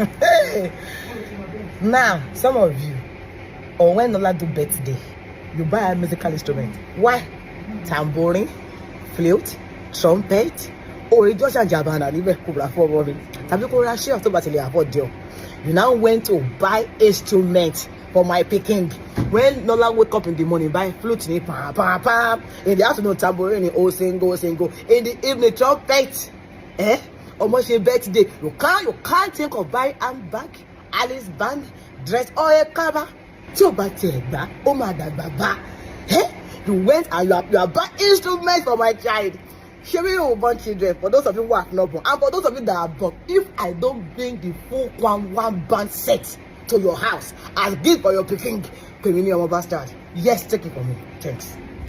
Hey. Now, some of you, or when Nola do birthday, you buy a musical instrument. Why? Tambourine, flute, trumpet, or it just a jabana, even kubla for worry. Tabiko share of Tobatili afford you. You now went to buy instruments for my picking. When Nola wake up in the morning, buy flute, pam, pam, pam. In the afternoon, tambourine, oh, single. In the evening, trumpet. Almost a birthday. You can't think of buying handbag, Alice band, dress, or a cover. So back, oh my dad, you went and you are buying instruments for my child. Sharing your born children, for those of you who have not born, and for those of you that are born, if I don't bring the full one band set to your house as gift for your picking, community of bastard, yes, take it from me. Thanks.